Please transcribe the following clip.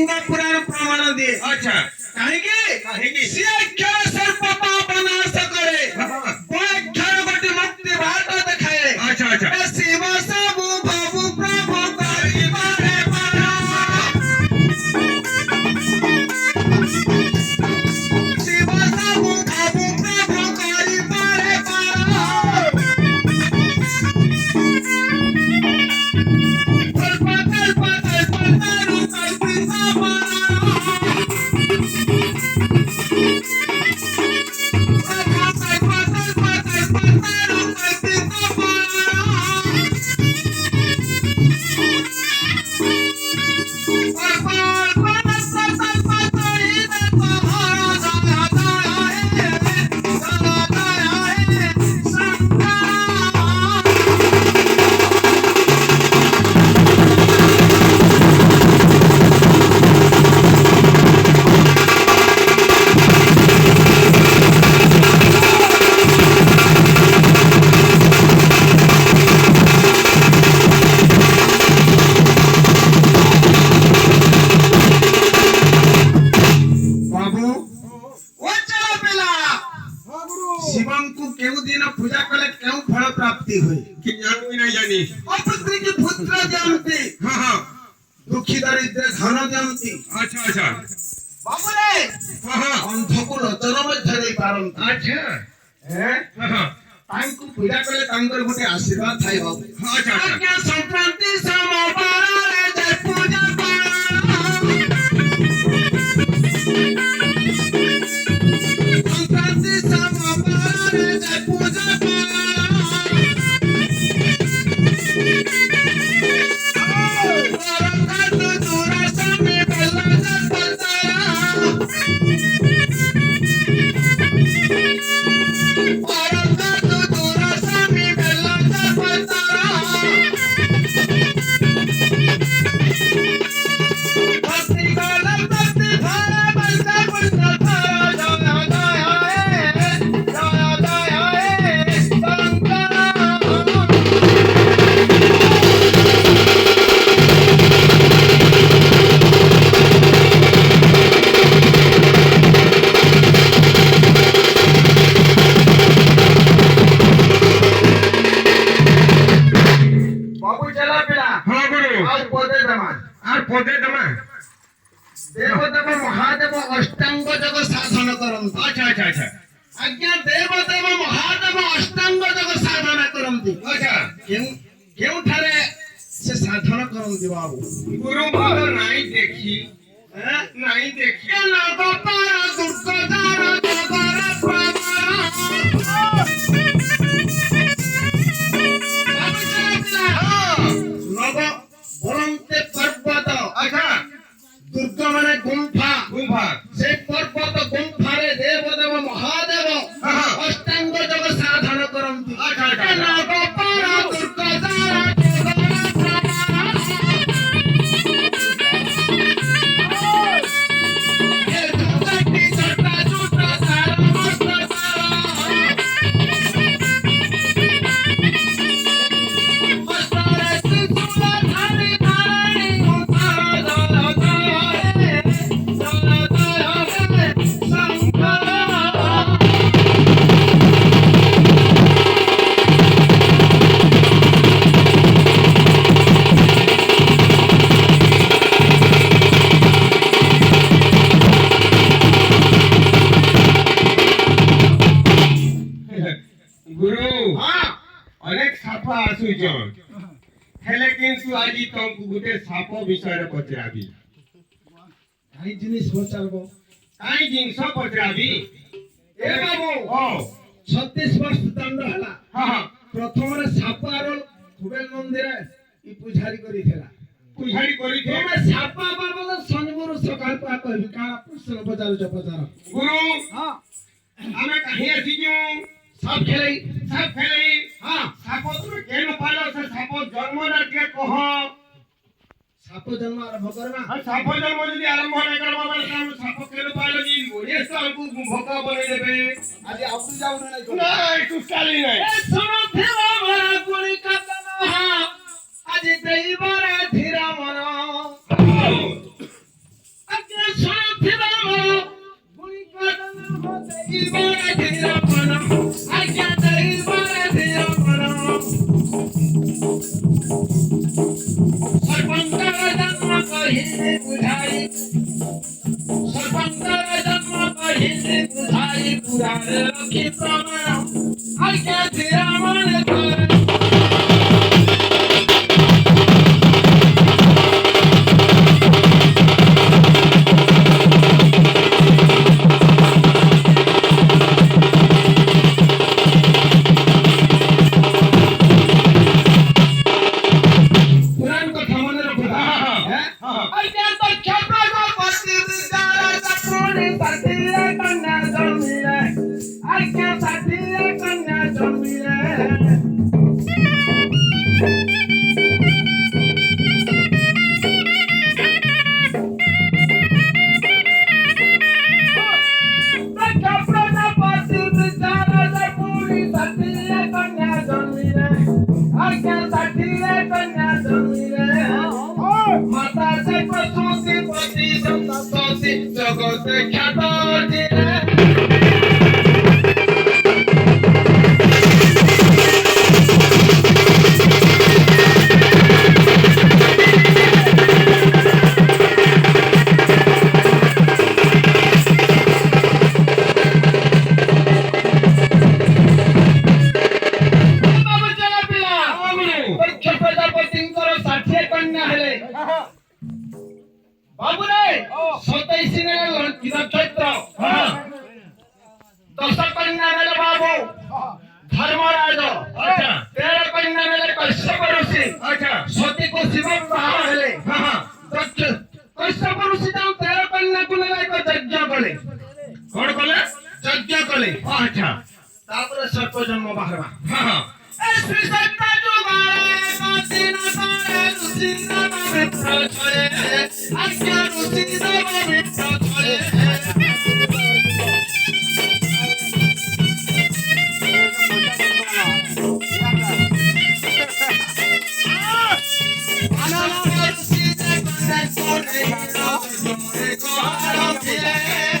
लिंग पुराण प्रमाण दिए। अच्छा कहीं सी अक्षर सर्प पाप नाश करे, वो अक्षर गोटे मुक्ति बाट दिखाए। अच्छा शिव सबु भवु प्रभु करि पारे पार, शिव सबु भवु प्रभु करि पारे पार। कल्प कल्प कल्प तारु कल्पिता पार, शिवम को केउ दिन पूजा कले केउ फल प्राप्ति होई कि जानू ही नहीं जानी। अपृथ्वी की पुत्र जानती, हाँ दुखी दरिद्र धन जानती। अच्छा बाबू रे हाँ अंध को लोचन मध्य दे पारन। अच्छा हाँ तांको पूजा कले तांकर गोटे आशीर्वाद थाई बाबू। अच्छा आज्ञा संक्रांति समापार रे जय पूजा पार, संक्रांति समापार रे जय पूजा पार। औरंगाबाद दूरा सामने बेला जब बताया, औरंगाबाद दूरा सामने बेला जब बताया। भक्ति गाला भक्ति भारा बलता बलता थारा, जया जया हे शंकर। बाबू चला पिला हाँ गुरु आज पदे दमा और पदे दमा देवदेव महादेव अष्टांग जग साधन करंती। अच्छा आज्ञा देवदेव महादेव अष्टांग जग साधन करंती। अच्छा केउ ठारे से साधन करंती बाबू। गुरु भाव नहीं देखी हैं? नहीं देखी। के नाग पार दुर्गदार जगर प्रमाण। बाबू चला पिला नग बरंते पर्वत, अच्छा दुर्ग माने गुंफा, गुंफा से पर्वत गुंफारे देवदेव महादेव हाँ। अष्टांग जग साधन करंती। अच्छा, अच्छा। के नाग पार दुर्गदार जगर प्रमाण। ए दुर्गति जटा जुटा तारा मस्त तारा, मस्तरे त्रिशूल धारी धारणी उतारा। जया जया हे शंकर। गुरु हाँ अनेक साप आसुचन हेले किंतु आज तुमको गुटे साप विषय रे पचराबी। कई जिनिस पचारबो। काई जिनस पचराबी। ए बाबू ओ 36 वर्ष दंड हला। हाँ प्रथम रे सापार कुबेर मंदिर इ पुजारी करिथेला। पुजारी करी थे तमे सापा बाबा संगुरु सकाल पा कहबी का प्रश्न पचार पचार। गुरु हां हमें कहीं आसी क्यों सब खेलै सब खेले। हां साप तुम केन पालो से साप जन्म ना के कह। साप जन्म आरंभ करबा। हाँ साप जन्म यदि आरंभ नहीं करबा बोले हम साप केन पालो जी गोरे साल को भोका बने देबे। आज आउटू जाऊ नहीं नहीं तू काली नहीं। ए सुनो थेवा भरा गुणी कदन आज देई बारे धीरा मन। ପୁରାରେ ରଖି ପ୍ରମାଣ ଆଜ୍ଞା ଧୀରା ମନେ କରେ पुराण कथा मने रखो आज्ञा तो क्षत्र को पति विचार सपुनी साथीरे कन्या जन्मिले आज्ञा साथीरे कन्या जन्मिले माता से प्रसूति पति संतोषी जगत ख्यात जिले बाबू चला पिला परीक्षा प्रजापतिंकर 60 कन्या हेले बाबू रे 27 ने नक्षत्र 10 कन्या मेले बाबू धर्मराज 13 कन्या मेले कश्यप ऋषि सती को शिव विवाह हेले कश्यप ऋषि जो 13 कन्या को लेला एक यज्ञ कले कोन कले यज्ञ कले अच्छा तापर सर्प जन्म बाहरवा श्री सत्ता जुगाड़े काती न सारे ऋषि नाम मित्र छोड़े आज्ञा ऋषि नाम मित्र छोड़े अनाथ ऋषि ने कन्या को नहीं रो को हारो फिरे